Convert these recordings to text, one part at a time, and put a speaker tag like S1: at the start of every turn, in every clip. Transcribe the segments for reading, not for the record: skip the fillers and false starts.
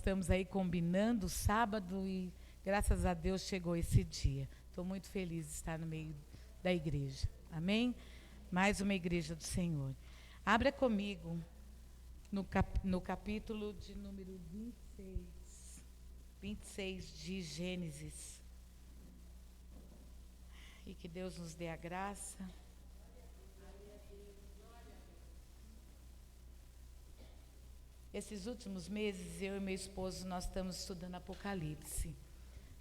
S1: estamos aí combinando sábado e, graças a Deus, chegou esse dia. Estou muito feliz de estar no meio da igreja. Amém? Mais uma igreja do Senhor. Abra comigo no capítulo de número 26 de Gênesis. E que Deus nos dê a graça. Esses últimos meses, eu e meu esposo, nós estamos estudando Apocalipse.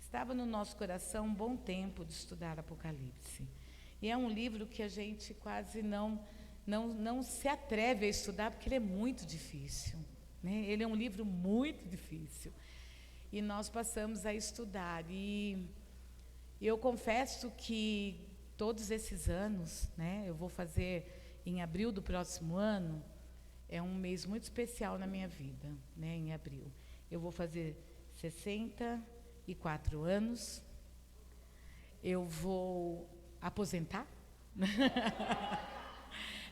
S1: Estava no nosso coração um bom tempo de estudar Apocalipse. E é um livro que a gente quase não se atreve a estudar, porque ele é muito difícil, né? Ele é um livro muito difícil. E nós passamos a estudar. E eu confesso que todos esses anos, né, eu vou fazer em abril do próximo ano, é um mês muito especial na minha vida, né, em abril. Eu vou fazer 64 anos, eu vou aposentar,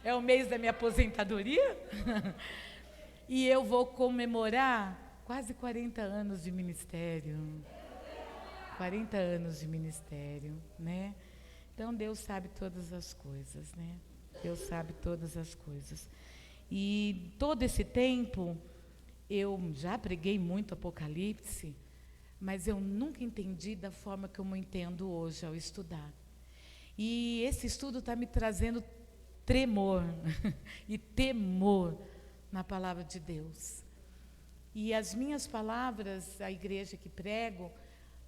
S1: é o mês da minha aposentadoria, e eu vou comemorar quase 40 anos de ministério, 40 anos de ministério, né? Então, Deus sabe todas as coisas, né? Deus sabe todas as coisas. E todo esse tempo, eu já preguei muito Apocalipse, mas eu nunca entendi da forma que eu me entendo hoje ao estudar. E esse estudo está me trazendo tremor e temor na palavra de Deus. E as minhas palavras, a igreja que prego,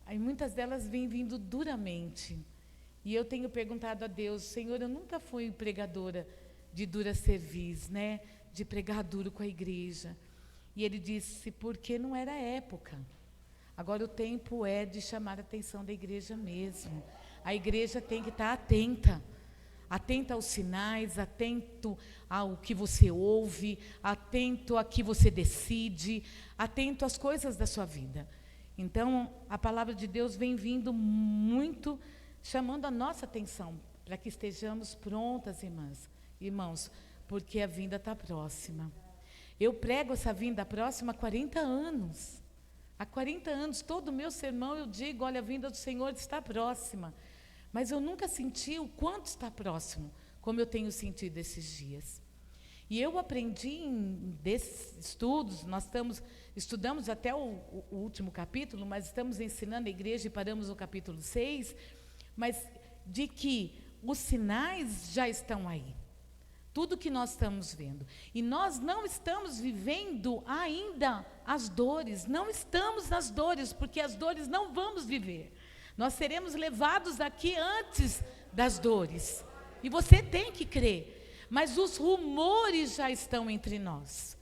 S1: aí muitas delas vêm vindo duramente. E eu tenho perguntado a Deus, Senhor, eu nunca fui pregadora de dura cerviz, né? De pregar duro com a igreja. E ele disse, porque não era época. Agora o tempo é de chamar a atenção da igreja mesmo. A igreja tem que estar atenta. Atenta aos sinais, atento ao que você ouve, atento a que você decide, atento às coisas da sua vida. Então, a palavra de Deus vem vindo muito, chamando a nossa atenção, para que estejamos prontas, irmãos, porque a vinda está próxima. Eu prego essa vinda próxima há 40 anos. Há 40 anos, todo o meu sermão eu digo, olha, a vinda do Senhor está próxima. Mas eu nunca senti o quanto está próximo, como eu tenho sentido esses dias. E eu aprendi desses estudos, nós estudamos até o último capítulo, mas estamos ensinando a igreja e paramos no capítulo 6, mas de que os sinais já estão aí. Tudo que nós estamos vendo. E nós não estamos vivendo ainda as dores, não estamos nas dores, porque as dores não vamos viver. Nós seremos levados aqui antes das dores. E você tem que crer. Mas os rumores já estão entre nós.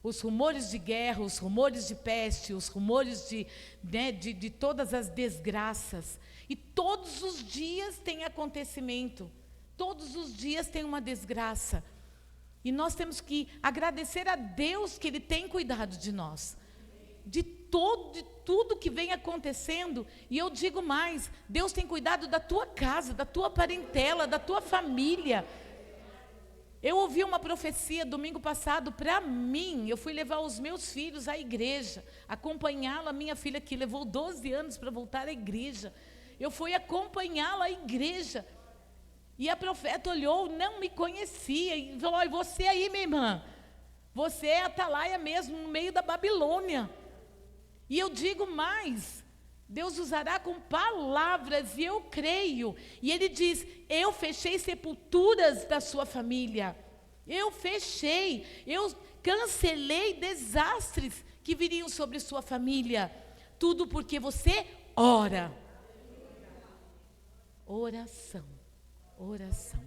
S1: Os rumores de guerra, os rumores de peste, os rumores de todas as desgraças. E todos os dias tem acontecimento. Todos os dias tem uma desgraça. E nós temos que agradecer a Deus que Ele tem cuidado de nós. De tudo que vem acontecendo. E eu digo mais, Deus tem cuidado da tua casa, da tua parentela, da tua família. Eu ouvi uma profecia domingo passado para mim. Eu fui levar os meus filhos à igreja, acompanhá-la, minha filha que levou 12 anos para voltar à igreja. Eu fui acompanhá-la à igreja. E a profeta olhou, não me conhecia, e falou, e você aí, minha irmã? Você é Atalaia mesmo, no meio da Babilônia. E eu digo mais, Deus usará com palavras, e eu creio. E Ele diz, eu fechei sepulturas da sua família. Eu fechei, eu cancelei desastres que viriam sobre sua família. Tudo porque você ora. Oração, oração.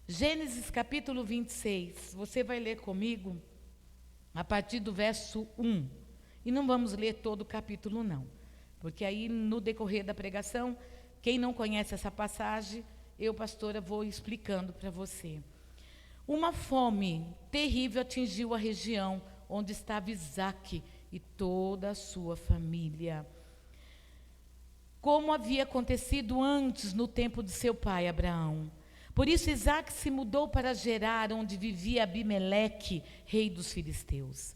S1: Gênesis capítulo 26, você vai ler comigo a partir do verso 1. E não vamos ler todo o capítulo não, porque aí no decorrer da pregação, quem não conhece essa passagem, eu, pastora, vou explicando para você. Uma fome terrível atingiu a região onde estava Isaque e toda a sua família. Como havia acontecido antes no tempo de seu pai Abraão. Por isso Isaque se mudou para Gerar, onde vivia Abimeleque, rei dos filisteus.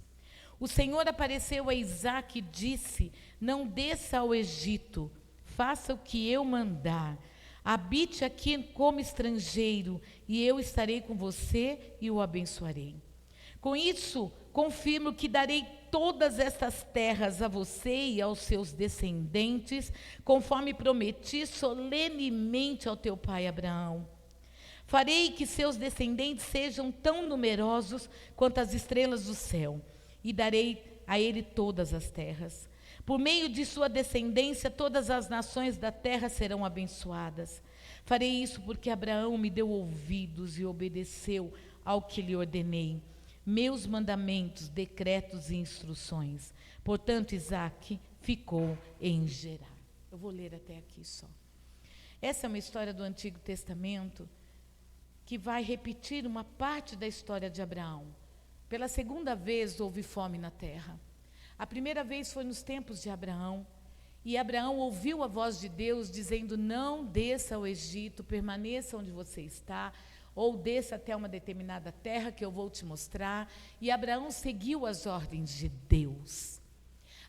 S1: O Senhor apareceu a Isaque e disse: não desça ao Egito, faça o que eu mandar. Habite aqui como estrangeiro, e eu estarei com você e o abençoarei. Com isso, confirmo que darei todas estas terras a você e aos seus descendentes, conforme prometi solenemente ao teu pai Abraão. Farei que seus descendentes sejam tão numerosos quanto as estrelas do céu, e darei a ele todas as terras. Por meio de sua descendência, todas as nações da terra serão abençoadas. Farei isso porque Abraão me deu ouvidos e obedeceu ao que lhe ordenei, meus mandamentos, decretos e instruções. Portanto, Isaque ficou em Gerar. Eu vou ler até aqui só. Essa é uma história do Antigo Testamento que vai repetir uma parte da história de Abraão. Pela segunda vez houve fome na terra. A primeira vez foi nos tempos de Abraão, e Abraão ouviu a voz de Deus dizendo: não desça ao Egito, permaneça onde você está, ou desça até uma determinada terra que eu vou te mostrar. E Abraão seguiu as ordens de Deus.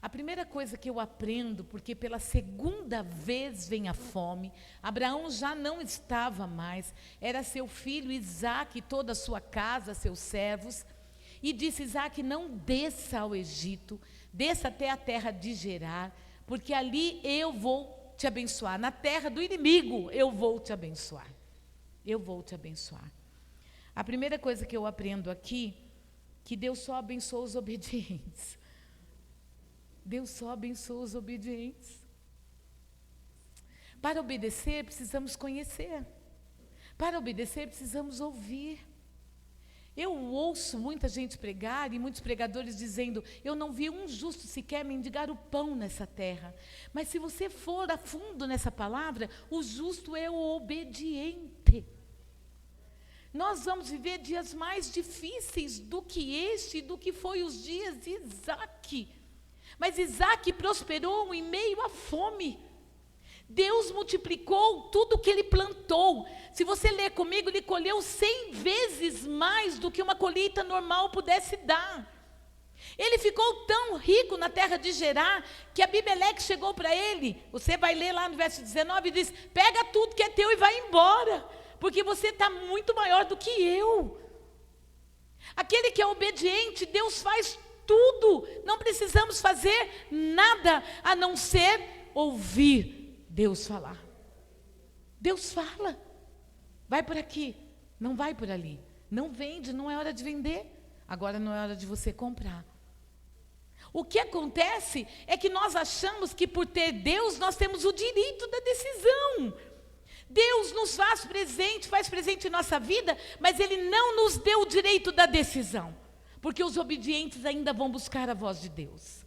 S1: A primeira coisa que eu aprendo, porque pela segunda vez vem a fome, Abraão já não estava mais, era seu filho Isaque e toda a sua casa, seus servos, e disse: Isaque, não desça ao Egito, desça até a terra de Gerar, porque ali eu vou te abençoar, na terra do inimigo eu vou te abençoar, eu vou te abençoar. A primeira coisa que eu aprendo aqui, que Deus só abençoa os obedientes. Deus só abençoa os obedientes. Para obedecer, precisamos conhecer. Para obedecer, precisamos ouvir. Eu ouço muita gente pregar e muitos pregadores dizendo: eu não vi um justo sequer mendigar o pão nessa terra. Mas se você for a fundo nessa palavra, o justo é o obediente. Nós vamos viver dias mais difíceis do que este, do que foi os dias de Isaque. Mas Isaque prosperou em meio à fome. Deus multiplicou tudo que ele plantou. Se você ler comigo, ele colheu 100 vezes mais do que uma colheita normal pudesse dar. Ele ficou tão rico na terra de Gerar, que Abimeleque chegou para ele, você vai ler lá no verso 19, e diz: pega tudo que é teu e vai embora, porque você está muito maior do que eu. Aquele que é obediente, Deus faz tudo, não precisamos fazer nada, a não ser ouvir Deus falar. Deus fala: vai por aqui, não vai por ali, não vende, não é hora de vender, agora não é hora de você comprar. O que acontece é que nós achamos que por ter Deus, nós temos o direito da decisão. Deus nos faz presente em nossa vida, mas Ele não nos deu o direito da decisão, porque os obedientes ainda vão buscar a voz de Deus.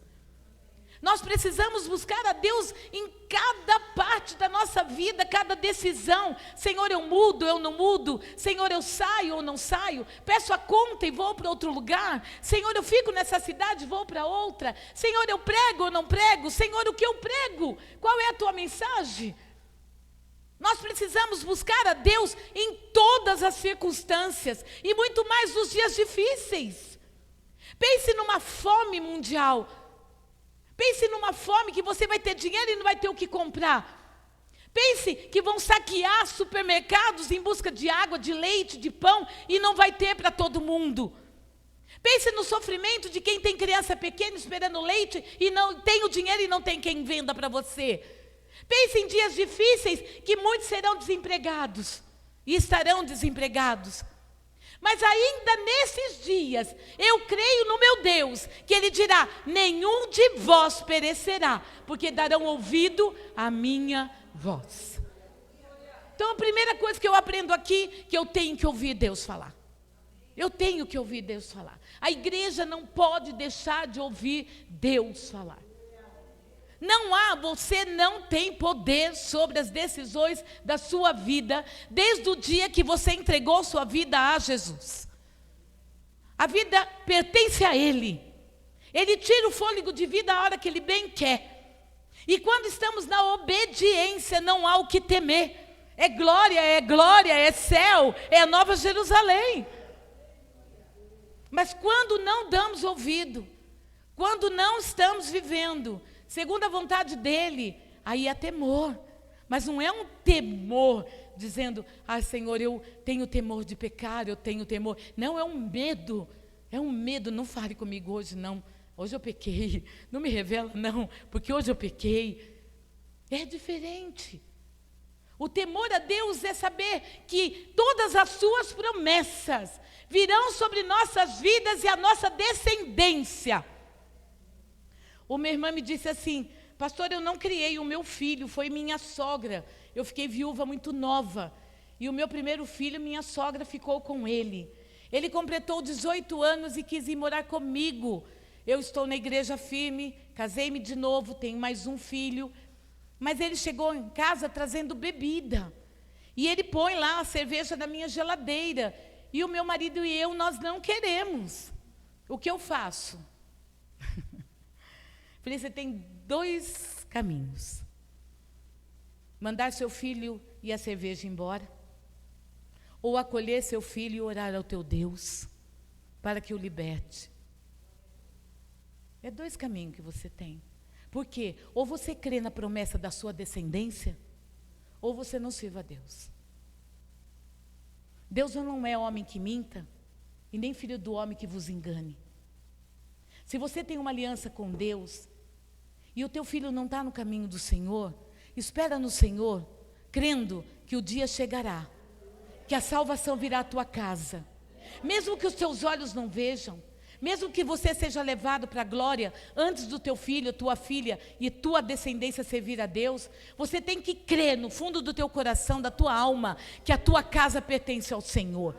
S1: Nós precisamos buscar a Deus em cada parte da nossa vida, cada decisão. Senhor, eu mudo, eu não mudo. Senhor, eu saio ou não saio. Peço a conta e vou para outro lugar. Senhor, eu fico nessa cidade e vou para outra. Senhor, eu prego ou não prego. Senhor, o que eu prego? Qual é a tua mensagem? Nós precisamos buscar a Deus em todas as circunstâncias, e muito mais nos dias difíceis. Pense numa fome mundial. Pense numa fome que você vai ter dinheiro e não vai ter o que comprar. Pense que vão saquear supermercados em busca de água, de leite, de pão, e não vai ter para todo mundo. Pense no sofrimento de quem tem criança pequena esperando leite e não tem o dinheiro e não tem quem venda para você. Pense em dias difíceis que muitos serão desempregados e estarão desempregados. Mas ainda nesses dias, eu creio no meu Deus, que Ele dirá: nenhum de vós perecerá, porque darão ouvido à minha voz. Então a primeira coisa que eu aprendo aqui, que eu tenho que ouvir Deus falar. Eu tenho que ouvir Deus falar. A igreja não pode deixar de ouvir Deus falar. Você não tem poder sobre as decisões da sua vida, desde o dia que você entregou sua vida a Jesus. A vida pertence a Ele. Ele tira o fôlego de vida a hora que Ele bem quer. E quando estamos na obediência, não há o que temer. É glória, é céu, é a Nova Jerusalém. Mas quando não damos ouvido, Quando não estamos vivendo segundo a vontade dele, aí é temor. Mas não é um temor dizendo, Senhor, eu tenho temor de pecar, eu tenho temor. Não, é um medo. É um medo, não fale comigo hoje não. Hoje eu pequei. Não me revela não, porque hoje eu pequei. É diferente. O temor a Deus é saber que todas as suas promessas virão sobre nossas vidas e a nossa descendência. Uma irmã me disse assim, pastor, eu não criei o meu filho, foi minha sogra. Eu fiquei viúva muito nova. E o meu primeiro filho, minha sogra ficou com ele. Ele completou 18 anos e quis ir morar comigo. Eu estou na igreja firme, casei-me de novo, tenho mais um filho. Mas ele chegou em casa trazendo bebida. E ele põe lá a cerveja na minha geladeira. E o meu marido e eu, nós não queremos. O que eu faço? Falei, você tem 2 caminhos. Mandar seu filho e a cerveja embora. Ou acolher seu filho e orar ao teu Deus, para que o liberte. É 2 caminhos que você tem. Por quê? Ou você crê na promessa da sua descendência, ou você não sirva a Deus. Deus não é homem que minta, e nem filho do homem que vos engane. Se você tem uma aliança com Deus, e o teu filho não está no caminho do Senhor, espera no Senhor, crendo que o dia chegará, que a salvação virá à tua casa. Mesmo que os teus olhos não vejam, mesmo que você seja levado para a glória antes do teu filho, tua filha e tua descendência servir a Deus, você tem que crer no fundo do teu coração, da tua alma, que a tua casa pertence ao Senhor.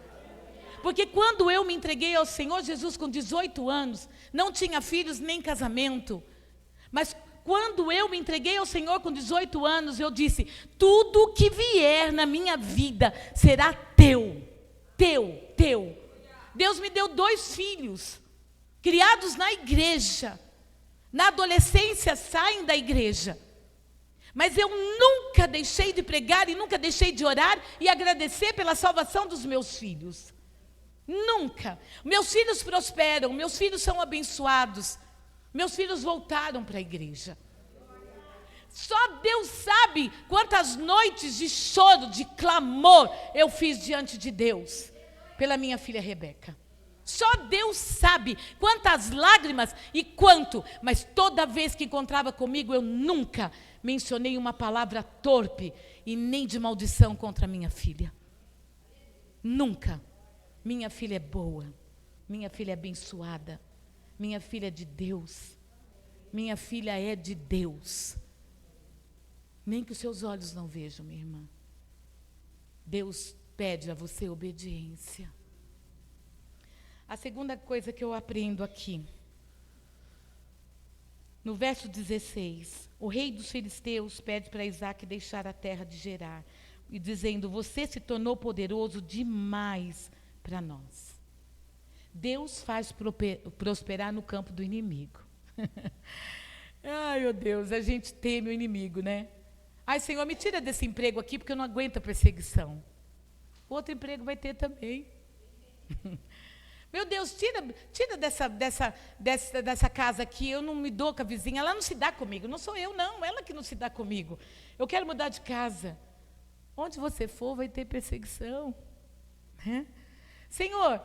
S1: Porque quando eu me entreguei ao Senhor Jesus com 18 anos, não tinha filhos nem casamento, mas quando eu me entreguei ao Senhor com 18 anos, eu disse, tudo que vier na minha vida será teu, teu, teu. Deus me deu 2 filhos, criados na igreja, na adolescência saem da igreja, mas eu nunca deixei de pregar e nunca deixei de orar e agradecer pela salvação dos meus filhos, nunca. Meus filhos prosperam, meus filhos são abençoados, meus filhos voltaram para a igreja. Só Deus sabe quantas noites de choro, de clamor eu fiz diante de Deus, pela minha filha Rebeca. Só Deus sabe quantas lágrimas e quanto, mas toda vez que encontrava comigo, eu nunca mencionei uma palavra torpe e nem de maldição contra minha filha. Nunca. Minha filha é boa, minha filha é abençoada, minha filha é de Deus, minha filha é de Deus. Nem que os seus olhos não vejam, minha irmã. Deus pede a você obediência. A segunda coisa que eu aprendo aqui, no verso 16, o rei dos filisteus pede para Isaque deixar a terra de Gerar, e dizendo, você se tornou poderoso demais para nós. Deus faz prosperar no campo do inimigo. Ai, meu Deus, a gente teme o inimigo, né? Ai, Senhor, me tira desse emprego aqui, porque eu não aguento a perseguição. Outro emprego vai ter também. Meu Deus, tira dessa casa aqui, eu não me dou com a vizinha, ela não se dá comigo, não sou eu não, ela que não se dá comigo. Eu quero mudar de casa. Onde você for vai ter perseguição. Senhor,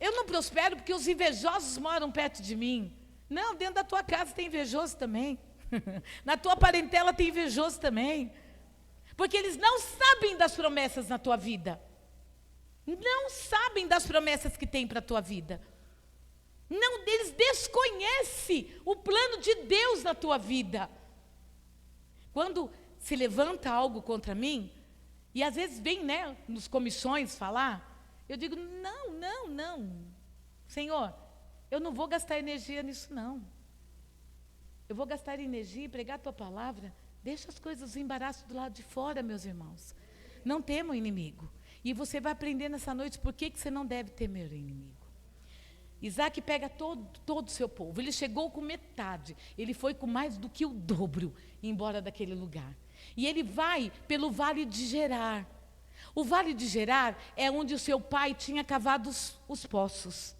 S1: eu não prospero porque os invejosos moram perto de mim. Não, dentro da tua casa tem invejoso também. Na tua parentela tem invejoso também. Porque eles não sabem das promessas na tua vida. Não sabem das promessas que tem para a tua vida. Não, eles desconhecem o plano de Deus na tua vida. Quando se levanta algo contra mim, e às vezes vem, né, nos comissões falar, eu digo, não. Senhor, eu não vou gastar energia nisso não. Eu vou gastar energia em pregar a tua palavra. Deixa as coisas, os embaraços do lado de fora, meus irmãos. Não tema o inimigo. E você vai aprender nessa noite por que você não deve temer o inimigo. Isaque pega todo o seu povo. Ele chegou com metade. Ele foi com mais do que o dobro embora daquele lugar. E ele vai pelo vale de Gerar. O vale de Gerar é onde o seu pai tinha cavado os poços.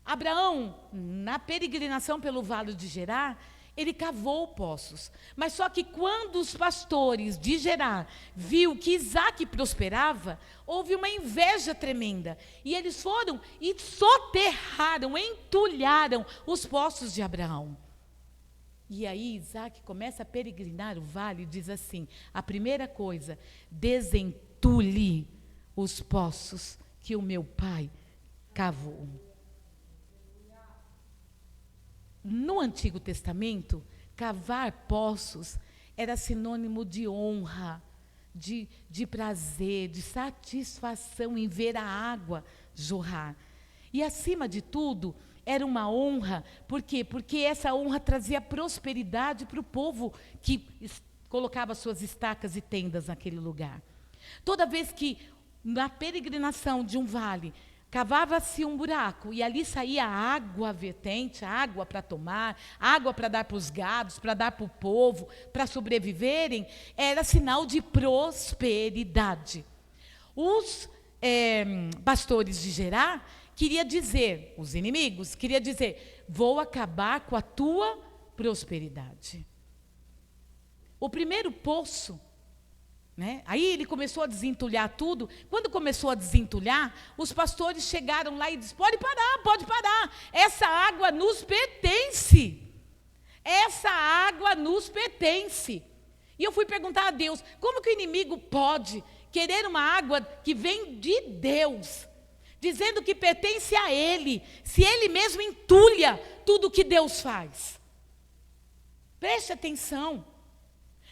S1: Abraão, na peregrinação pelo Vale de Gerar, ele cavou poços. Mas só que quando os pastores de Gerar viu que Isaac prosperava, houve uma inveja tremenda. E eles foram e soterraram, entulharam os poços de Abraão. E aí Isaac começa a peregrinar o vale e diz assim, a primeira coisa, desentulhe os poços que o meu pai cavou. No Antigo Testamento, cavar poços era sinônimo de honra, de prazer, de satisfação em ver a água jorrar. E, acima de tudo, era uma honra. Por quê? Porque essa honra trazia prosperidade para o povo que colocava suas estacas e tendas naquele lugar. Toda vez que, na peregrinação de um vale, cavava-se um buraco e ali saía água vertente, água para tomar, água para dar para os gados, para dar para o povo, para sobreviverem, era sinal de prosperidade. Os pastores de Gerar queria dizer, os inimigos, queria dizer, vou acabar com a tua prosperidade. O primeiro poço, aí ele começou a desentulhar tudo. Quando começou a desentulhar, os pastores chegaram lá e disseram, pode parar, essa água nos pertence, essa água nos pertence. E eu fui perguntar a Deus, como que o inimigo pode querer uma água que vem de Deus, dizendo que pertence a Ele, se Ele mesmo entulha tudo que Deus faz? Preste atenção,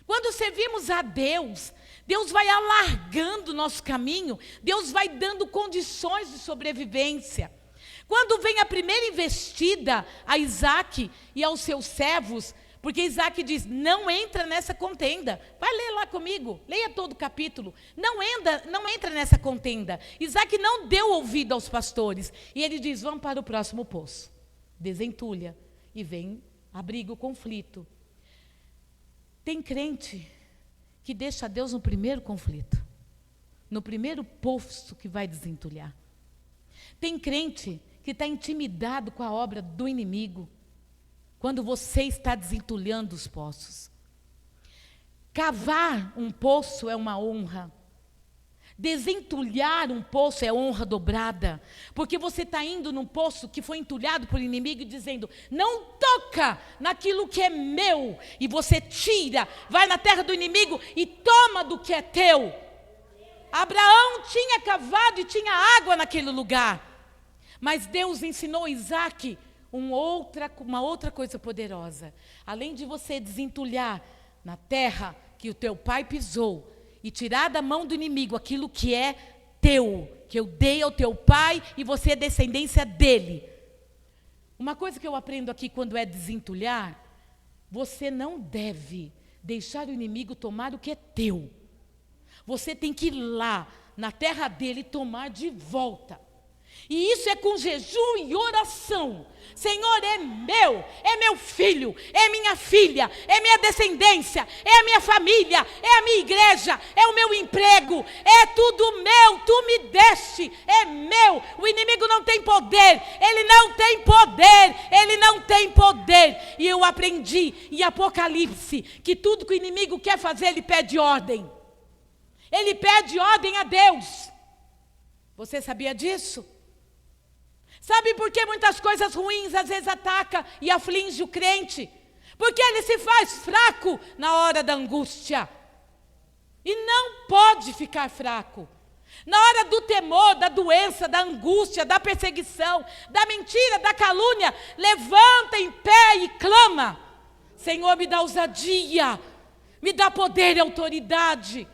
S1: quando servimos a Deus, Deus vai alargando o nosso caminho, Deus vai dando condições de sobrevivência. Quando vem a primeira investida a Isaac e aos seus servos, porque Isaac diz, não entra nessa contenda. Vai ler lá comigo, leia todo o capítulo. Não entra nessa contenda. Isaac não deu ouvido aos pastores. E ele diz, vamos para o próximo poço. Desentulha e vem, abriga o conflito. Tem crente que deixa Deus no primeiro conflito, no primeiro poço que vai desentulhar. Tem crente que está intimidado com a obra do inimigo, quando você está desentulhando os poços. Cavar um poço é uma honra. Desentulhar um poço é honra dobrada, porque você está indo num poço que foi entulhado por inimigo e dizendo, não toca naquilo que é meu, e você tira, vai na terra do inimigo e toma do que é teu. Abraão tinha cavado e tinha água naquele lugar, mas Deus ensinou Isaac uma outra coisa poderosa. Além de você desentulhar na terra que o teu pai pisou, e tirar da mão do inimigo aquilo que é teu, que eu dei ao teu pai e você é descendência dele. Uma coisa que eu aprendo aqui quando é desentulhar, você não deve deixar o inimigo tomar o que é teu. Você tem que ir lá, na terra dele, tomar de volta. E isso é com jejum e oração. Senhor, é meu filho, é minha filha, é minha descendência, é a minha família, é a minha igreja, é o meu emprego, é tudo meu, tu me deste, é meu. O inimigo não tem poder, ele não tem poder, ele não tem poder. E eu aprendi em Apocalipse que tudo que o inimigo quer fazer, ele pede ordem. Ele pede ordem a Deus. Você sabia disso? Sabe por que muitas coisas ruins às vezes atacam e aflige o crente? Porque ele se faz fraco na hora da angústia. E não pode ficar fraco. Na hora do temor, da doença, da angústia, da perseguição, da mentira, da calúnia, levanta em pé e clama. Senhor, me dá ousadia, me dá poder e autoridade.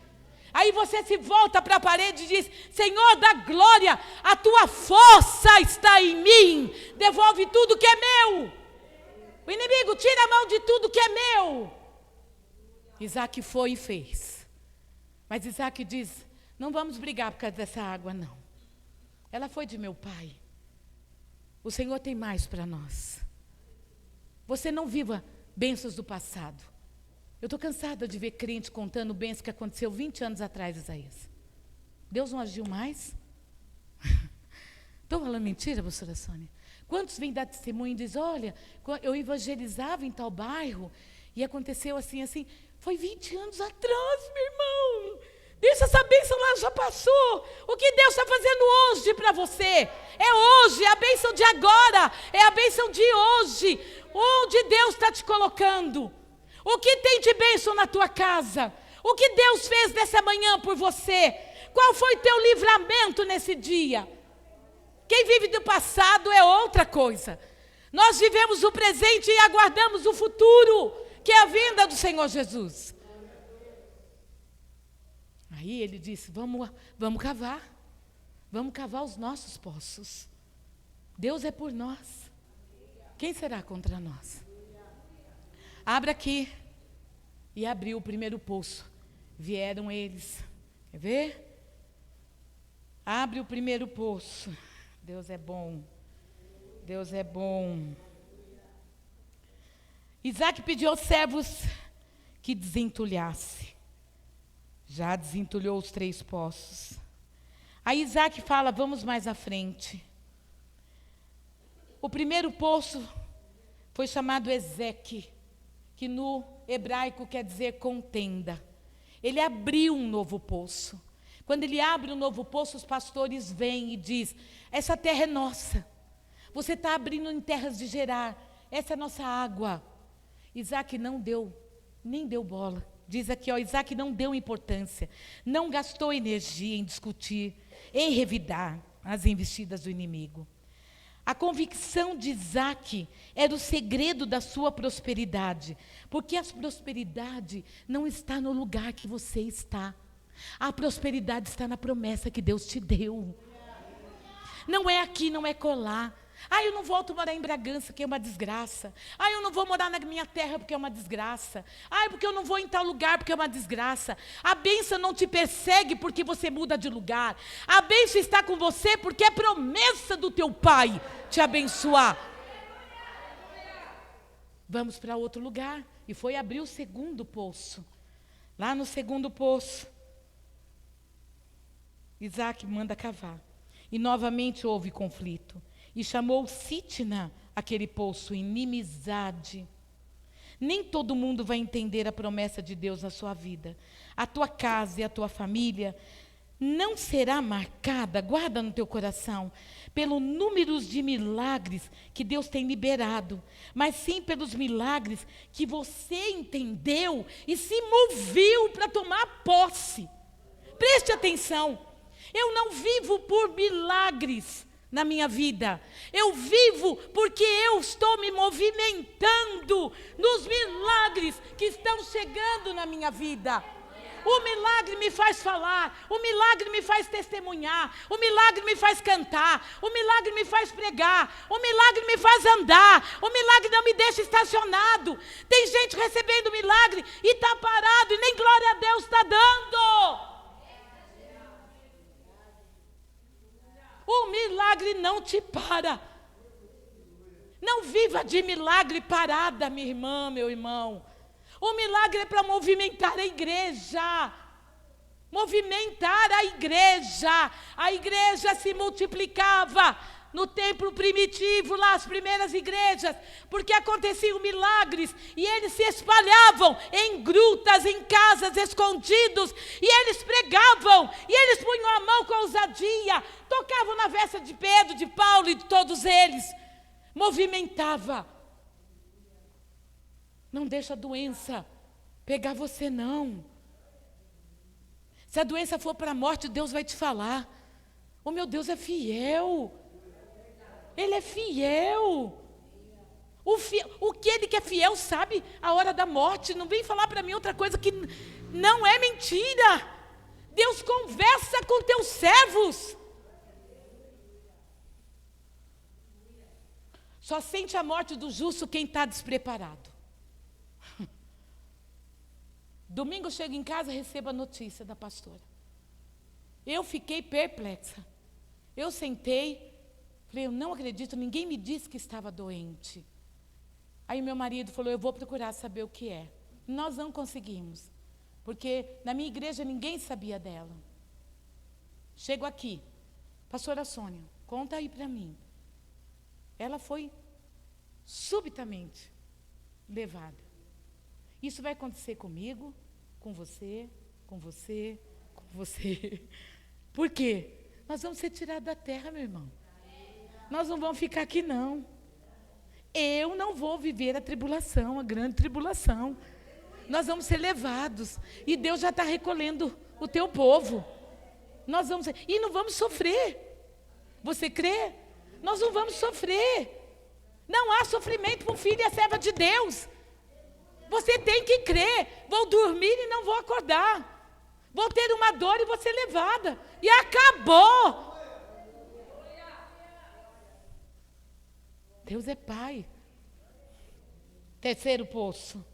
S1: Aí você se volta para a parede e diz, Senhor da glória, a tua força está em mim, devolve tudo que é meu. O inimigo tira a mão de tudo que é meu. Isaac foi e fez. Mas Isaac diz, não vamos brigar por causa dessa água, não. Ela foi de meu pai. O Senhor tem mais para nós. Você não viva bênçãos do passado. Eu estou cansada de ver crente contando bênçãos que aconteceu 20 anos atrás, Isaías. Deus não agiu mais? Estou falando mentira, pastora Sônia? Quantos vêm dar testemunho e dizem, olha, eu evangelizava em tal bairro e aconteceu assim, assim. Foi 20 anos atrás, meu irmão. Deixa essa bênção lá, já passou. O que Deus está fazendo hoje para você? É hoje, é a bênção de agora. É a bênção de hoje. Onde Deus está te colocando? O que tem de bênção na tua casa? O que Deus fez nessa manhã por você? Qual foi o teu livramento nesse dia? Quem vive do passado é outra coisa. Nós vivemos o presente e aguardamos o futuro, que é a vinda do Senhor Jesus. Aí ele disse, vamos cavar. Vamos cavar os nossos poços. Deus é por nós. Quem será contra nós? Abra aqui. E abriu o primeiro poço. Vieram eles. Quer ver? Abre o primeiro poço. Deus é bom. Deus é bom. Isaac pediu aos servos que desentulhasse. Já desentulhou os 3 poços. Aí Isaac fala, vamos mais à frente. O primeiro poço foi chamado Ezeque, que no hebraico quer dizer contenda. Ele abriu um novo poço. Quando ele abre um novo poço, os pastores vêm e dizem, essa terra é nossa. Você está abrindo em terras de Gerar. Essa é a nossa água. Isaac não deu, nem deu bola. Diz aqui, Isaac não deu importância. Não gastou energia em discutir, em revidar as investidas do inimigo. A convicção de Isaac era o segredo da sua prosperidade. Porque a prosperidade não está no lugar que você está. A prosperidade está na promessa que Deus te deu. Não é aqui, não é colar. Eu não volto morar em Bragança, que é uma desgraça. Eu não vou morar na minha terra, porque é uma desgraça. Porque eu não vou em tal lugar, porque é uma desgraça. A bênção não te persegue porque você muda de lugar. A bênção está com você porque é promessa do teu Pai te abençoar. Vamos para outro lugar. E foi abrir o segundo poço. Lá no segundo poço, Isaac manda cavar. E novamente houve conflito. E chamou Sitna, aquele poço, inimizade. Nem todo mundo vai entender a promessa de Deus na sua vida. A tua casa e a tua família não será marcada, guarda no teu coração, pelo número de milagres que Deus tem liberado, mas sim pelos milagres que você entendeu e se moveu para tomar posse. Preste atenção. Eu não vivo por milagres na minha vida. Eu vivo porque eu estou me movimentando nos milagres que estão chegando na minha vida. O milagre me faz falar, o milagre me faz testemunhar, o milagre me faz cantar, o milagre me faz pregar, o milagre me faz andar, o milagre não me deixa estacionado. Tem gente recebendo milagre e está parado e nem glória a Deus está dando. O milagre não te para. Não viva de milagre parada, minha irmã, meu irmão. O milagre é para movimentar a igreja. Movimentar a igreja. A igreja se multiplicava no templo primitivo, lá as primeiras igrejas, porque aconteciam milagres e eles se espalhavam em grutas, em casas, escondidos, e eles pregavam, e eles punham a mão com ousadia, tocavam na veste de Pedro, de Paulo e de todos eles, movimentava. Não deixa a doença pegar você, não. Se a doença for para a morte, Deus vai te falar, o meu Deus é fiel. Ele é fiel. O que ele que é fiel sabe a hora da morte. Não vem falar para mim outra coisa que não é mentira. Deus conversa com teus servos. Só sente a morte do justo quem está despreparado. Domingo eu chego em casa e recebo a notícia da pastora. Eu fiquei perplexa. Eu sentei. Falei, eu não acredito, ninguém me disse que estava doente. Aí meu marido falou, eu vou procurar saber o que é. Nós não conseguimos, porque na minha igreja ninguém sabia dela. Chego aqui, pastora Sônia, conta aí para mim. ela foi subitamente levada. Isso vai acontecer comigo, com você, com você, com você. Por quê? Nós vamos ser tirados da terra, meu irmão. Nós não vamos ficar aqui, não. Eu não vou viver a tribulação, a grande tribulação. Nós vamos ser levados. E Deus já está recolhendo o teu povo. Nós vamos ser, e não vamos sofrer. Você crê? Nós não vamos sofrer. Não há sofrimento para o filho e a serva de Deus. Você tem que crer. Vou dormir e não vou acordar. Vou ter uma dor e vou ser levada. E acabou. Deus é Pai. Terceiro poço.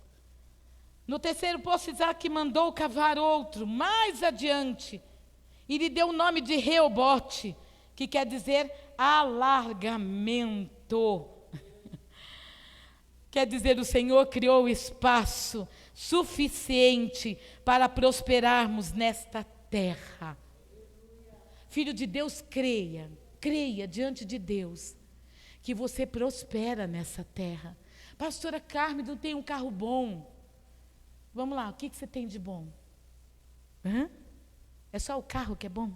S1: No terceiro poço, Isaac mandou cavar outro, mais adiante. E lhe deu o nome de Reobote, que quer dizer alargamento. Quer dizer, o Senhor criou espaço suficiente para prosperarmos nesta terra. Filho de Deus, creia diante de Deus, que você prospera nessa terra. Pastora Carmen, não tem um carro bom. Vamos lá, o que você tem de bom? É só o carro que é bom?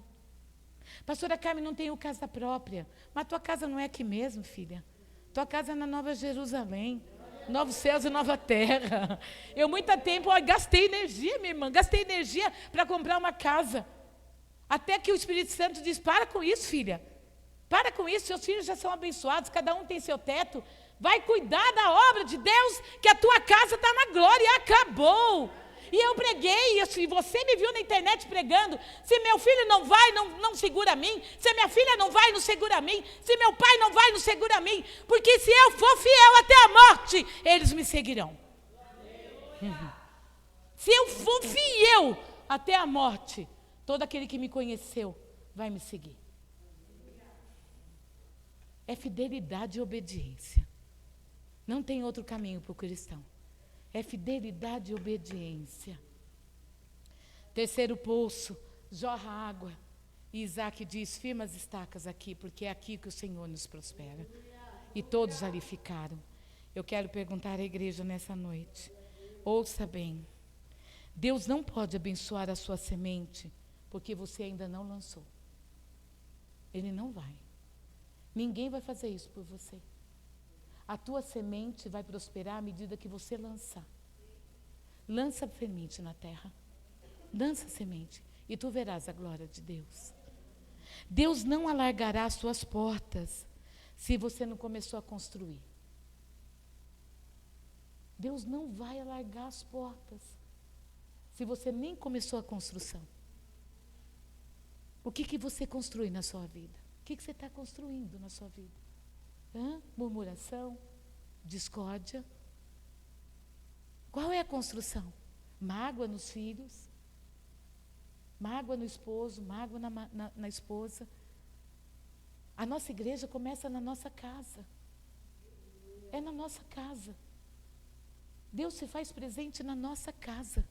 S1: Pastora Carmen, não tenho casa própria. Mas tua casa não é aqui mesmo, filha. Tua casa é na Nova Jerusalém. Novos céus e nova terra. Eu muito tempo gastei energia, minha irmã. Gastei energia para comprar uma casa. Até que o Espírito Santo diz, para com isso, filha. Para com isso, seus filhos já são abençoados. Cada um tem seu teto. Vai cuidar da obra de Deus, que a tua casa está na glória. E acabou. E eu preguei, e você me viu na internet pregando, se meu filho não vai, não segura a mim, se minha filha não vai, não segura a mim, se meu pai não vai, não segura a mim, porque se eu for fiel até a morte, eles me seguirão. Se eu for fiel até a morte, todo aquele que me conheceu vai me seguir. É fidelidade e obediência. Não tem outro caminho para o cristão. É fidelidade e obediência. Terceiro poço, jorra água. E Isaac diz, firma as estacas aqui, porque é aqui que o Senhor nos prospera. E todos ali ficaram. Eu quero perguntar à igreja nessa noite. Ouça bem. Deus não pode abençoar a sua semente, porque você ainda não lançou. Ele não vai. Ninguém vai fazer isso por você. A tua semente vai prosperar à medida que você lançar. Lança a semente na terra. Lança a semente e tu verás a glória de Deus. Deus não alargará as suas portas se você não começou a construir. Deus não vai alargar as portas se você nem começou a construção. O que você construi na sua vida? O que você está construindo na sua vida? Murmuração, discórdia. Qual é a construção? Mágoa nos filhos, mágoa no esposo, mágoa na esposa. A nossa igreja começa na nossa casa. É na nossa casa. Deus se faz presente na nossa casa.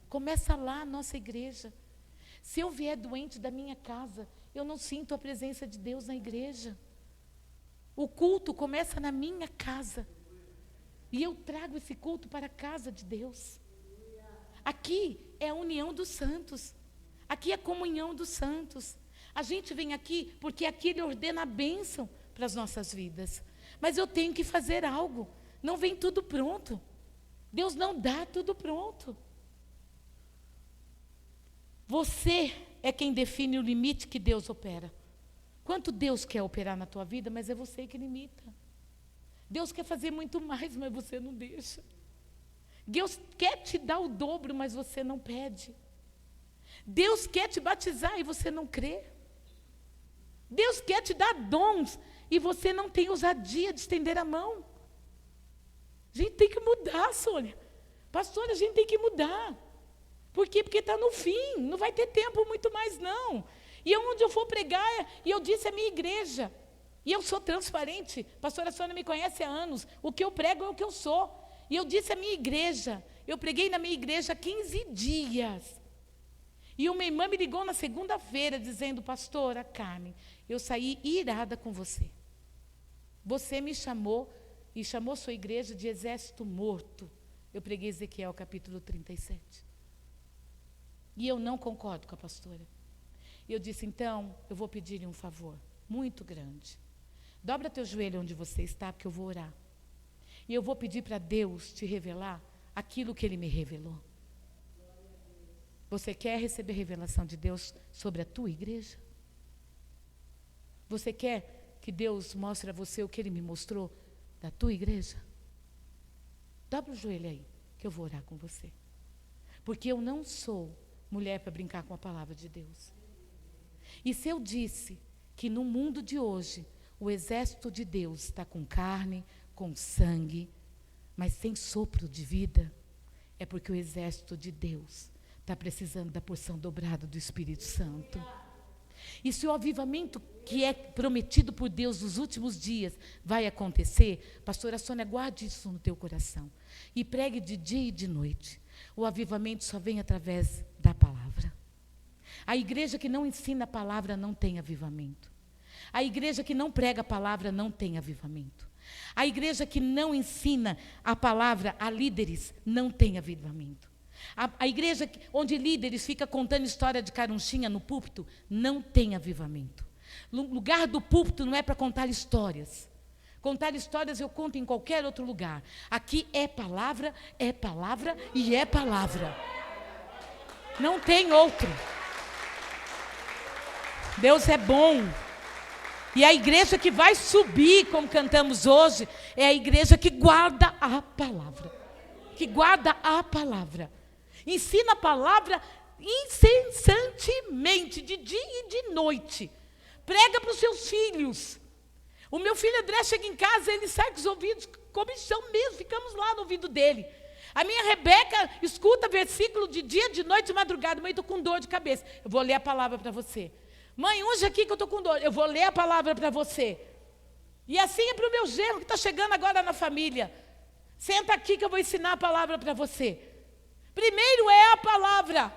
S1: Começa lá a nossa igreja. Se eu vier doente da minha casa, eu não sinto a presença de Deus na igreja. O culto começa na minha casa. E eu trago esse culto para a casa de Deus. Aqui é a união dos santos. Aqui é a comunhão dos santos. A gente vem aqui porque aqui Ele ordena a bênção para as nossas vidas. Mas eu tenho que fazer algo. Não vem tudo pronto. Deus não dá tudo pronto. Você é quem define o limite que Deus opera. Quanto Deus quer operar na tua vida, mas é você que limita. Deus quer fazer muito mais, mas você não deixa. Deus quer te dar o dobro, mas você não pede. Deus quer te batizar e você não crê. Deus quer te dar dons e você não tem ousadia de estender a mão. A gente tem que mudar, Sônia. Pastora, a gente tem que mudar. Por quê? Porque está no fim, não vai ter tempo muito mais não. E onde eu for pregar, e eu disse à minha igreja, e eu sou transparente, pastora Sônia me conhece há anos, o que eu prego é o que eu sou. E eu disse à minha igreja, eu preguei na minha igreja 15 dias. E uma irmã me ligou na segunda-feira, dizendo, pastora Carmen, eu saí irada com você. Você me chamou e chamou sua igreja de exército morto. Eu preguei Ezequiel capítulo 37. E eu não concordo com a pastora. E eu disse, então, eu vou pedir-lhe um favor muito grande. Dobra teu joelho onde você está, porque eu vou orar. E eu vou pedir para Deus te revelar aquilo que Ele me revelou. Você quer receber revelação de Deus sobre a tua igreja? Você quer que Deus mostre a você o que Ele me mostrou da tua igreja? Dobra o joelho aí, que eu vou orar com você. Porque eu não sou mulher para brincar com a palavra de Deus. E se eu disse que no mundo de hoje, o exército de Deus está com carne, com sangue, mas sem sopro de vida, é porque o exército de Deus está precisando da porção dobrada do Espírito Santo. E se o avivamento que é prometido por Deus nos últimos dias vai acontecer, pastora Sônia, guarde isso no teu coração. E pregue de dia e de noite. O avivamento só vem através da palavra. A igreja que não ensina a palavra não tem avivamento. A igreja que não prega a palavra não tem avivamento. A igreja que não ensina a palavra a líderes não tem avivamento. A igreja onde líderes ficam contando história de carunchinha no púlpito não tem avivamento. O lugar do púlpito não é para contar histórias. Contar histórias eu conto em qualquer outro lugar. Aqui é palavra e é palavra. Não tem outro. Deus é bom. E a igreja que vai subir, como cantamos hoje, é a igreja que guarda a palavra. Que guarda a palavra. Ensina a palavra incessantemente, de dia e de noite. Prega para os seus filhos. O meu filho André chega em casa, ele sai com os ouvidos, comichão mesmo, ficamos lá no ouvido dele. A minha Rebeca escuta versículo de dia, de noite, de madrugada. Mãe, estou com dor de cabeça. Eu vou ler a palavra para você. Mãe, unge aqui que eu estou com dor. Eu vou ler a palavra para você. E assim é para o meu genro que está chegando agora na família. Senta aqui que eu vou ensinar a palavra para você. Primeiro é a palavra.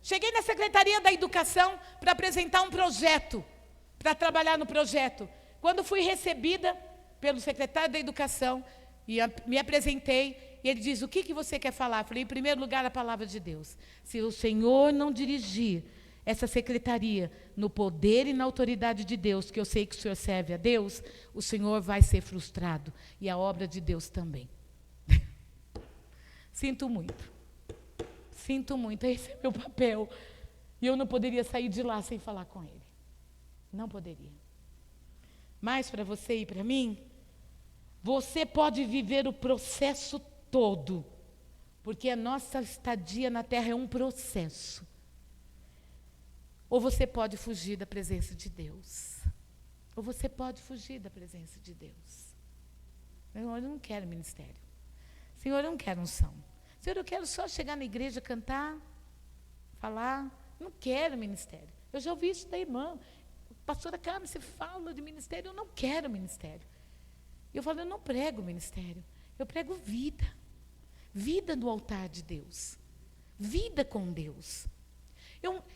S1: Cheguei na Secretaria da Educação para apresentar um projeto, para trabalhar no projeto. Quando fui recebida pelo secretário da Educação, e me apresentei, e ele diz, o que você quer falar? Falei, em primeiro lugar, a palavra de Deus. Se o Senhor não dirigir essa secretaria no poder e na autoridade de Deus, que eu sei que o Senhor serve a Deus, o Senhor vai ser frustrado, e a obra de Deus também. Sinto muito. Sinto muito, esse é meu papel. E eu não poderia sair de lá sem falar com ele. Não poderia. Mas para você e para mim, você pode viver o processo todo, porque a nossa estadia na terra é um processo. Ou você pode fugir da presença de Deus. Ou você pode fugir da presença de Deus. Senhor, eu não quero ministério. Senhor, eu não quero unção. Senhor, eu quero só chegar na igreja, cantar, falar. Não quero ministério. Eu já ouvi isso da irmã. Pastora Carmen, você fala de ministério, eu não quero ministério. Eu falo, eu não prego ministério. Eu prego vida. Vida no altar de Deus. Vida com Deus.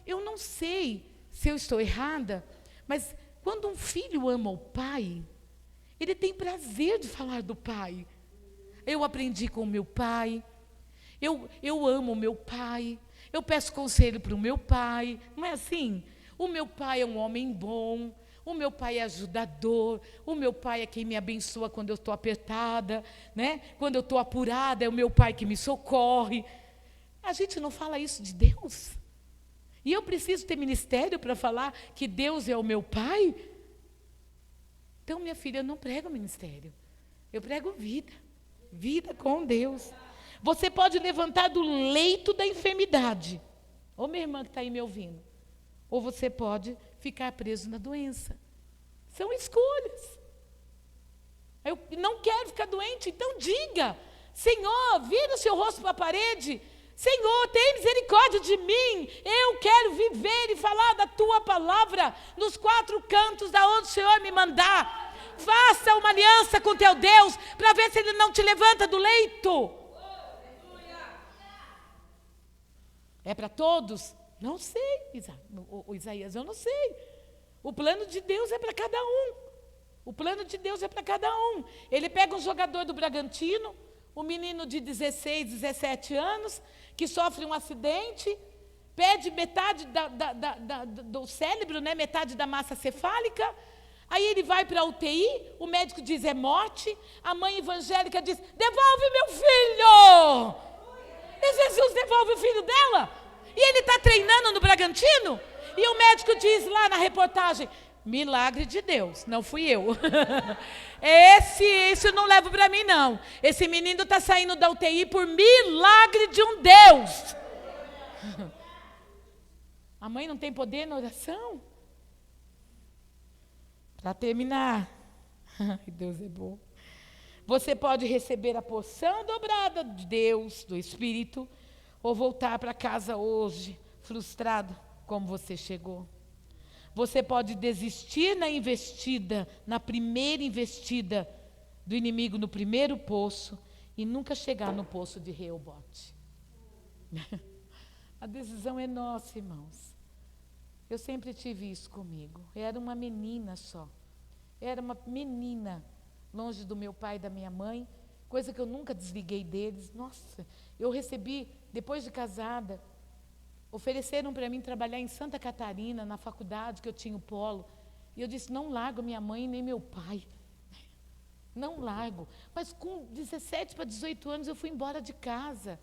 S1: Eu não sei se eu estou errada, mas quando um filho ama o pai, ele tem prazer de falar do pai. Eu aprendi com o meu pai. Eu amo o meu pai, eu peço conselho para o meu pai, não é assim? O meu pai é um homem bom, o meu pai é ajudador, o meu pai é quem me abençoa quando eu estou apertada, né? Quando eu estou apurada, é o meu pai que me socorre. A gente não fala isso de Deus? E eu preciso ter ministério para falar que Deus é o meu pai? Então, minha filha, eu não prego ministério, eu prego vida, vida com Deus. Você pode levantar do leito da enfermidade. Ô, minha irmã que está aí me ouvindo. Ou você pode ficar preso na doença. São escolhas. Eu não quero ficar doente, então diga. Senhor, vira o seu rosto para a parede. Senhor, tem misericórdia de mim. Eu quero viver e falar da tua palavra nos 4 cantos da onde o Senhor me mandar. Faça uma aliança com teu Deus para ver se Ele não te levanta do leito. É para todos? Não sei, Isaías, eu não sei. O plano de Deus é para cada um. O plano de Deus é para cada um. Ele pega um jogador do Bragantino, um menino de 16, 17 anos, que sofre um acidente, perde metade do cérebro, né, metade da massa cefálica. Aí ele vai para a UTI, o médico diz é morte. A mãe evangélica diz, devolve meu filho! E Jesus devolve o filho dela. E ele está treinando no Bragantino. E o médico diz lá na reportagem, milagre de Deus, não fui eu. Isso não levo para mim, não. Esse menino está saindo da UTI por milagre de um Deus. A mãe não tem poder na oração? Para terminar, Deus é bom. Você pode receber a porção dobrada de Deus, do Espírito, ou voltar para casa hoje, frustrado como você chegou. Você pode desistir na primeira investida do inimigo no primeiro poço e nunca chegar no poço de Reobote. A decisão é nossa, irmãos. Eu sempre tive isso comigo. Eu era uma menina só. Eu era uma menina, longe do meu pai e da minha mãe, coisa que eu nunca desliguei deles. Nossa, eu recebi, depois de casada, ofereceram para mim trabalhar em Santa Catarina, na faculdade, que eu tinha o polo. E eu disse, não largo minha mãe nem meu pai. Não largo. Mas com 17 para 18 anos eu fui embora de casa.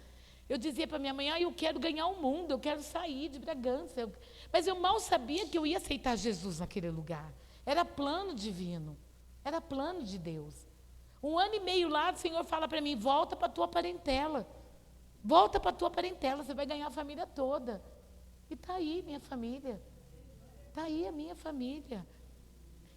S1: Eu dizia para minha mãe, eu quero ganhar o mundo, eu quero sair de Bragança. Mas eu mal sabia que eu ia aceitar Jesus naquele lugar. Era plano divino. Era plano de Deus. 1 ano e meio lá, o Senhor fala para mim, volta para a tua parentela. Volta para a tua parentela, você vai ganhar a família toda. E está aí minha família. Está aí a minha família.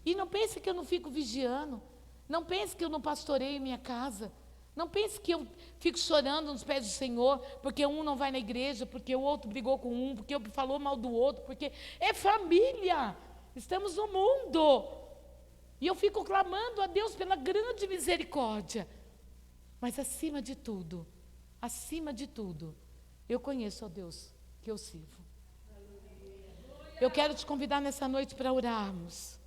S1: E não pense que eu não fico vigiando. Não pense que eu não pastoreio minha casa. Não pense que eu fico chorando nos pés do Senhor, porque um não vai na igreja, porque o outro brigou com um, porque falou mal do outro, porque é família. Estamos no mundo. E eu fico clamando a Deus pela grande misericórdia. Mas acima de tudo, eu conheço a Deus que eu sirvo. Eu quero te convidar nessa noite para orarmos.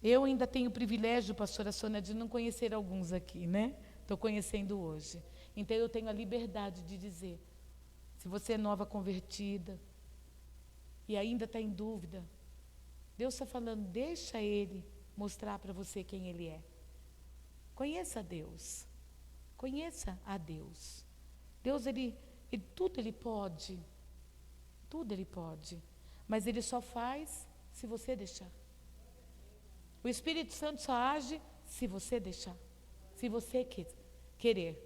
S1: Eu ainda tenho o privilégio, pastora Sônia, de não conhecer alguns aqui, né? Estou conhecendo hoje. Então eu tenho a liberdade de dizer, se você é nova convertida e ainda está em dúvida, Deus está falando, deixa Ele mostrar para você quem Ele é. Conheça a Deus. Conheça a Deus. Deus, tudo Ele pode. Tudo Ele pode. Mas Ele só faz se você deixar. O Espírito Santo só age se você deixar. Se você querer.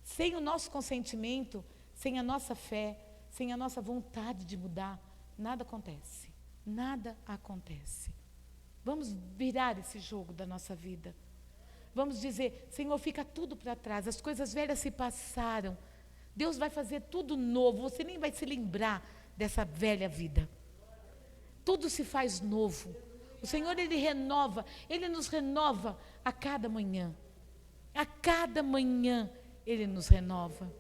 S1: Sem o nosso consentimento, sem a nossa fé, sem a nossa vontade de mudar, nada acontece. Nada acontece. Vamos virar esse jogo da nossa vida. Vamos dizer, Senhor, fica tudo para trás, as coisas velhas se passaram. Deus vai fazer tudo novo, você nem vai se lembrar dessa velha vida. Tudo se faz novo. O Senhor, Ele nos renova a cada manhã. A cada manhã, Ele nos renova.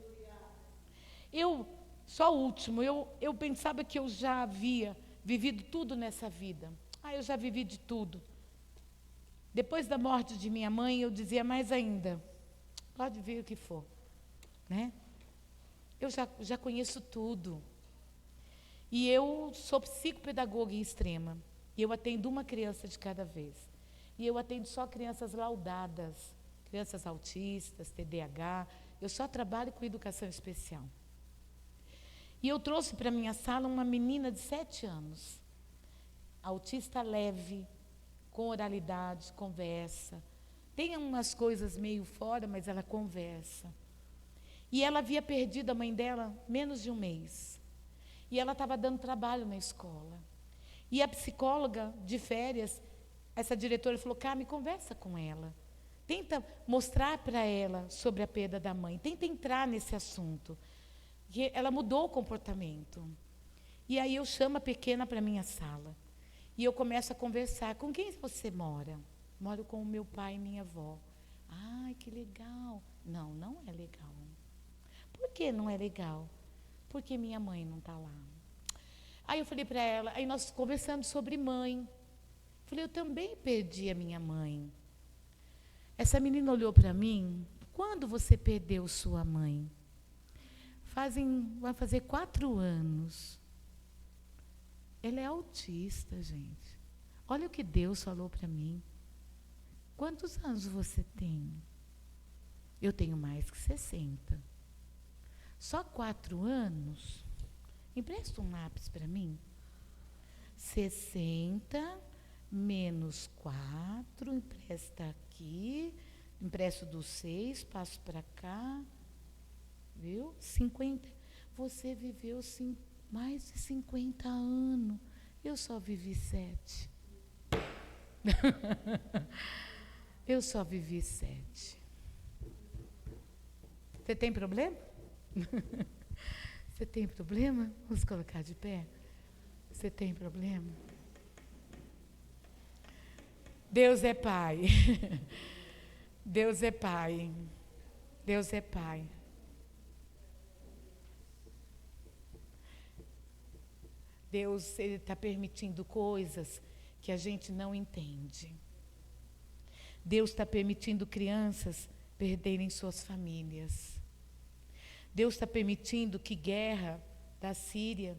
S1: Só o último, eu pensava que eu já havia vivido tudo nessa vida. Eu já vivi de tudo. Depois da morte de minha mãe, eu dizia mais ainda, pode vir o que for, né? Eu já conheço tudo. E eu sou psicopedagoga em extrema. E eu atendo uma criança de cada vez. E eu atendo só crianças laudadas, crianças autistas, TDAH. Eu só trabalho com educação especial. E eu trouxe para minha sala uma menina de 7 anos. Autista leve, com oralidade, conversa. Tem umas coisas meio fora, mas ela conversa. E ela havia perdido a mãe dela menos de um mês. E ela estava dando trabalho na escola. E a psicóloga de férias, essa diretora falou, Carmen, conversa com ela. Tenta mostrar para ela sobre a perda da mãe. Tenta entrar nesse assunto. E ela mudou o comportamento. E aí eu chamo a pequena para a minha sala. E eu começo a conversar. Com quem você mora? Moro com o meu pai e minha avó. Ai, que legal. Não, não é legal. Por que não é legal? Porque minha mãe não está lá. Aí eu falei para ela, aí nós conversando sobre mãe. Falei, eu também perdi a minha mãe. Essa menina olhou para mim, quando você perdeu sua mãe? Vai fazer 4 anos. Ela é autista, gente. Olha o que Deus falou para mim. Quantos anos você tem? Eu tenho mais que 60. Só 4 anos? Empresta um lápis para mim. 60 menos 4, empresta aqui, empresto do 6, passo para cá, viu? 50. Você viveu mais de 50 anos. Eu só vivi 7. Eu só vivi 7. Você tem problema? Você tem problema? Vamos colocar de pé. Você tem problema? Deus é Pai. Deus é Pai. Deus é Pai. Deus, Ele está permitindo coisas que a gente não entende. Deus está permitindo crianças perderem suas famílias. Deus está permitindo que guerra da Síria,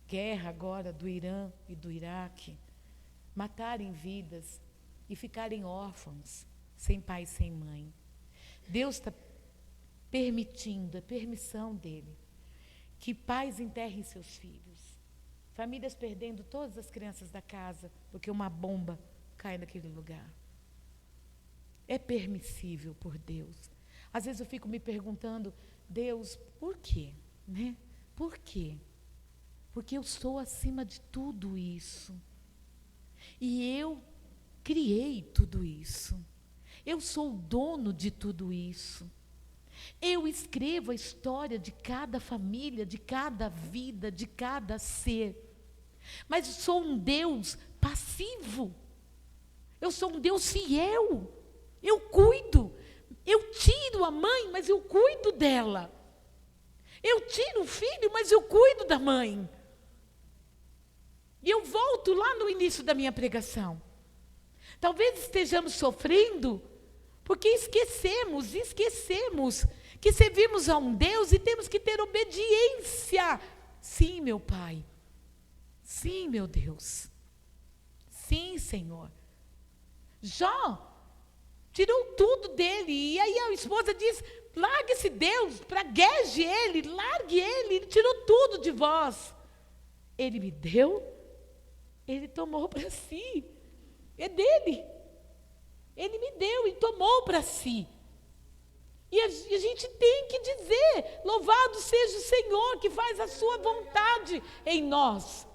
S1: guerra agora do Irã e do Iraque, matarem vidas e ficarem órfãos, sem pai e sem mãe. Deus está permitindo, é permissão dele, que pais enterrem seus filhos, famílias perdendo todas as crianças da casa, porque uma bomba cai naquele lugar. É permissível por Deus. Às vezes eu fico me perguntando, Deus, por quê? Né? Por quê? Porque eu sou acima de tudo isso. E eu criei tudo isso. Eu sou o dono de tudo isso. Eu escrevo a história de cada família, de cada vida, de cada ser. Mas sou um Deus passivo. Eu sou um Deus fiel. Eu cuido. Eu tiro a mãe, mas eu cuido dela. Eu tiro o filho, mas eu cuido da mãe. E eu volto lá no início da minha pregação. Talvez estejamos sofrendo porque esquecemos que servimos a um Deus e temos que ter obediência. Sim, meu Pai. Sim, meu Deus. Sim, Senhor. Jó tirou tudo dele. E aí a esposa diz, largue esse Deus, pragueje ele, largue ele. Ele tirou tudo de vós. Ele me deu, ele tomou para si. É dele. Ele me deu e tomou para si. E a gente tem que dizer, louvado seja o Senhor que faz a sua vontade em nós.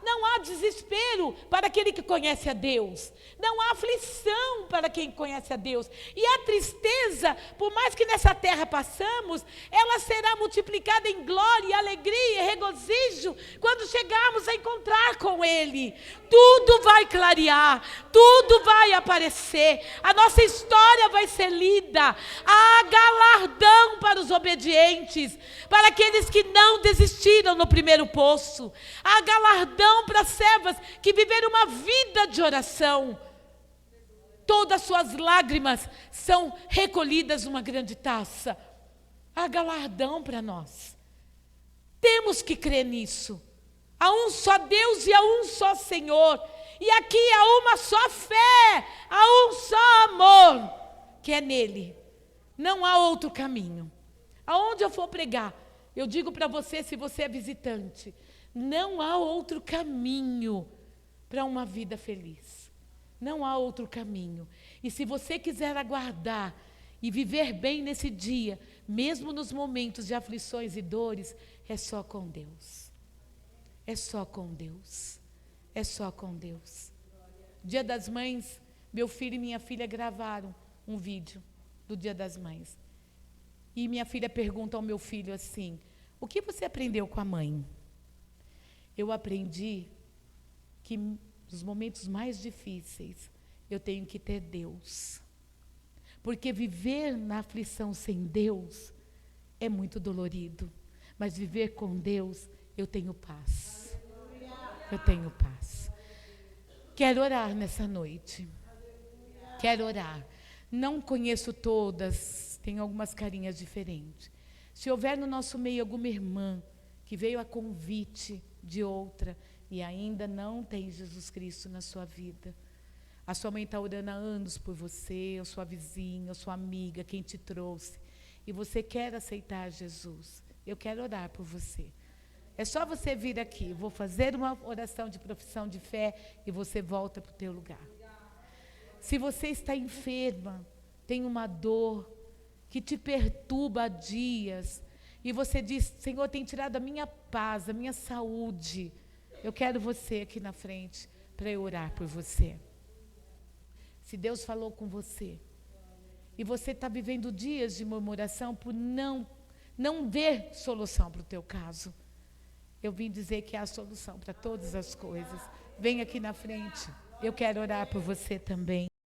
S1: Não há desespero para aquele que conhece a Deus. Não há aflição para quem conhece a Deus. E a tristeza, por mais que nessa terra passamos, ela será multiplicada em glória, alegria e regozijo quando chegarmos a encontrar com Ele. Tudo vai clarear, tudo vai aparecer. A nossa história vai ser lida. Há galardão para os obedientes, para aqueles que não desistiram no primeiro poço. Há galardão para as servas que viveram uma vida de oração. Todas suas lágrimas são recolhidas numa grande taça. Há galardão para nós. Temos que crer nisso. Há um só Deus e há um só Senhor. E aqui há uma só fé, há um só amor, que é nele. Não há outro caminho. Aonde eu for pregar, eu digo para você, se você é visitante, não há outro caminho para uma vida feliz. Não há outro caminho. E se você quiser aguardar e viver bem nesse dia, mesmo nos momentos de aflições e dores, é só com Deus. É só com Deus. É só com Deus. Dia das Mães, meu filho e minha filha gravaram um vídeo do Dia das Mães. E minha filha pergunta ao meu filho assim, o que você aprendeu com a mãe? Eu aprendi que nos momentos mais difíceis eu tenho que ter Deus. Porque viver na aflição sem Deus é muito dolorido. Mas viver com Deus, eu tenho paz. Eu tenho paz. Quero orar nessa noite. Quero orar. Não conheço todas, tem algumas carinhas diferentes. Se houver no nosso meio alguma irmã que veio a convite de outra e ainda não tem Jesus Cristo na sua vida, a sua mãe está orando há anos por você, ou sua vizinha, ou sua amiga, quem te trouxe, e você quer aceitar Jesus, eu quero orar por você. É só você vir aqui, vou fazer uma oração de profissão de fé e você volta para o teu lugar. Se você está enferma, tem uma dor que te perturba há dias, e você diz, Senhor, tem tirado a minha paz, a minha saúde, eu quero você aqui na frente para eu orar por você. Se Deus falou com você, e você está vivendo dias de murmuração por não ver solução para o teu caso, eu vim dizer que há solução para todas as coisas. Vem aqui na frente, eu quero orar por você também.